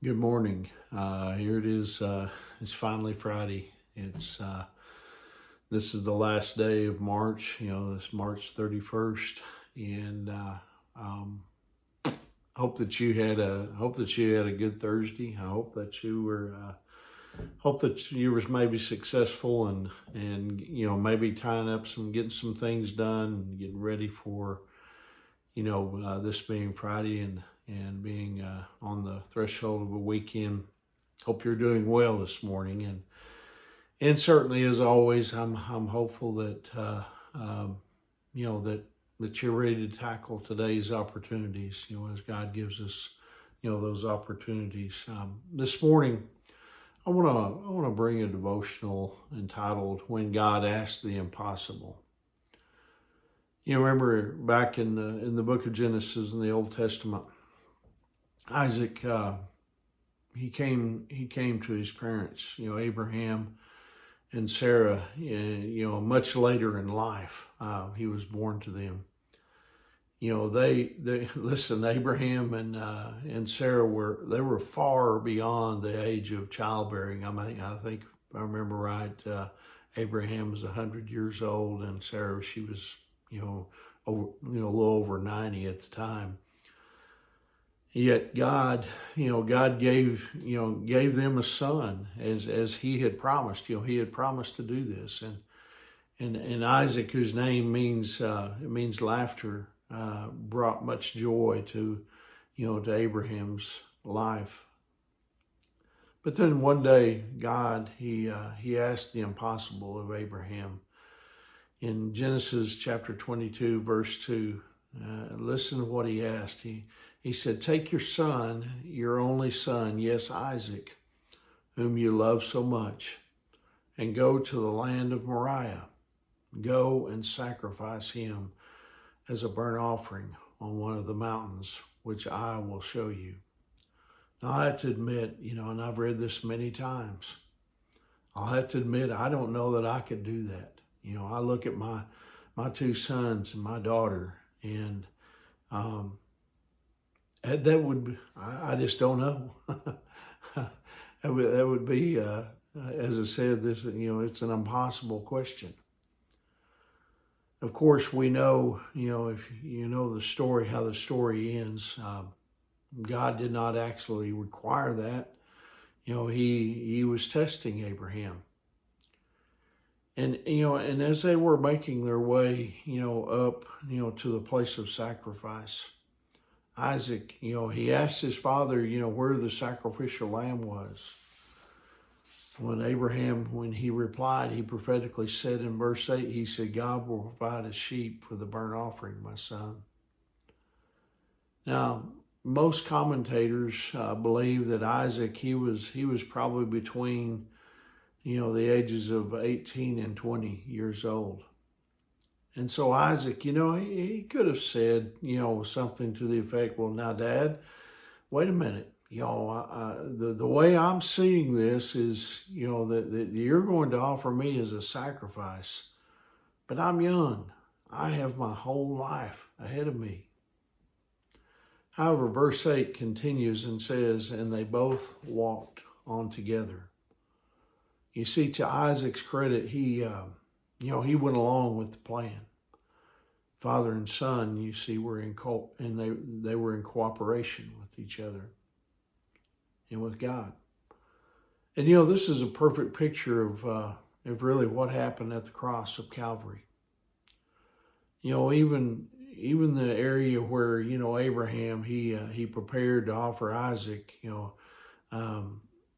Good morning. Here it is. It's finally Friday. This is the last day of March. This March 31st, and um, hope that you had a good Thursday. I hope that you was maybe successful and maybe tying up getting some things done, and getting ready for this being Friday and being on the threshold of a weekend. Hope you're doing well this morning, and certainly as always, I'm hopeful that that you're ready to tackle today's opportunities. As God gives us those opportunities. This morning, I wanna bring a devotional entitled "When God Asked the Impossible." Remember back in the book of Genesis in the Old Testament, Isaac he came to his parents, Abraham and Sarah, much later in life. He was born to them. They listen. Abraham and Sarah were far beyond the age of childbearing. I think if I remember right, Abraham was 100 years old, and Sarah, she was a little over 90 at the time. Yet God gave them a son as He had promised. He had promised to do this, and Isaac, whose name means it means laughter, brought much joy to Abraham's life. But then one day, God he asked the impossible of Abraham. In Genesis chapter 22, verse 2, listen to what He asked. He said, "Take your son, your only son, yes, Isaac, whom you love so much, and go to the land of Moriah. Go and sacrifice him as a burnt offering on one of the mountains, which I will show you." Now, I have to admit, and I've read this many times, I'll have to admit, I don't know that I could do that. I look at my two sons and my daughter, and I just don't know. That would be, as I said, this, it's an impossible question. Of course, we know, if you know the story, how the story ends, God did not actually require that. He was testing Abraham. And as they were making their way, up, to the place of sacrifice, Isaac, he asked his father, where the sacrificial lamb was. When he replied, he prophetically said in verse 8, he said, "God will provide a sheep for the burnt offering, my son." Now, most commentators believe that Isaac, he was probably between, the ages of 18 and 20 years old. And so Isaac, he could have said, something to the effect, "Well, now, Dad, wait a minute. The way I'm seeing this is, that you're going to offer me as a sacrifice, but I'm young. I have my whole life ahead of me." However, verse 8 continues and says, "And they both walked on together." You see, to Isaac's credit, he went along with the plan. Father and son, you see, they were in cooperation with each other and with God. And this is a perfect picture of really what happened at the cross of Calvary. Even the area where Abraham he prepared to offer Isaac,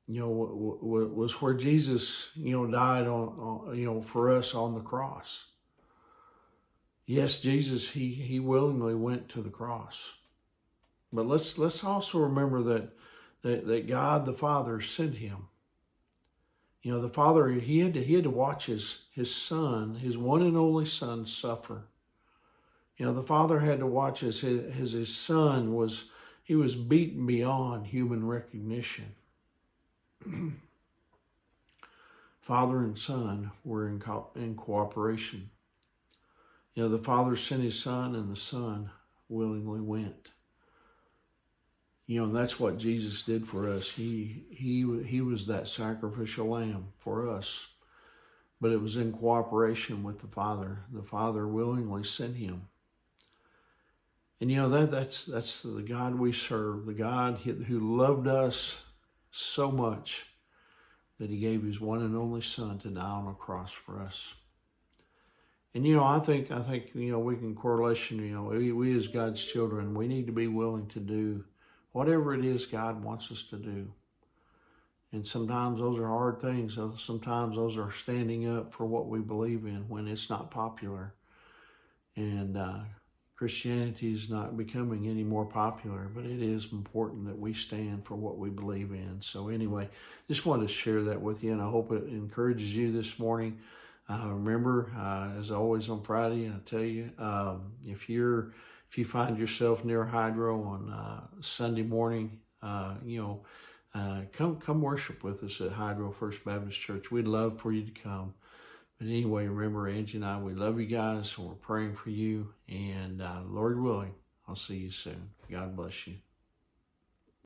was where Jesus, died on for us on the cross. Yes, Jesus, he willingly went to the cross. But let's also remember that God the Father sent him. The Father, he had to watch his son, his one and only son, suffer. The Father had to watch as his son was beaten beyond human recognition. Father and son were in cooperation. The Father sent his son, and the son willingly went. You know, and that's what Jesus did for us. He was that sacrificial lamb for us, but it was in cooperation with the Father. The Father willingly sent him. And you know, that's the God we serve, the God who loved us so much that he gave his one and only Son to die on a cross for us. And you know, I think you know, we can correlation, you know, we as God's children, we need to be willing to do whatever it is God wants us to do. And sometimes those are hard things. Sometimes those are standing up for what we believe in when it's not popular. And Christianity is not becoming any more popular, but it is important that we stand for what we believe in. So anyway, just wanted to share that with you, and I hope it encourages you this morning. Remember, as always on Friday, I tell you, if you find yourself near Hydro on Sunday morning, come worship with us at Hydro First Baptist Church. We'd love for you to come. But anyway, remember, Angie and I, we love you guys, and we're praying for you. And Lord willing, I'll see you soon. God bless you.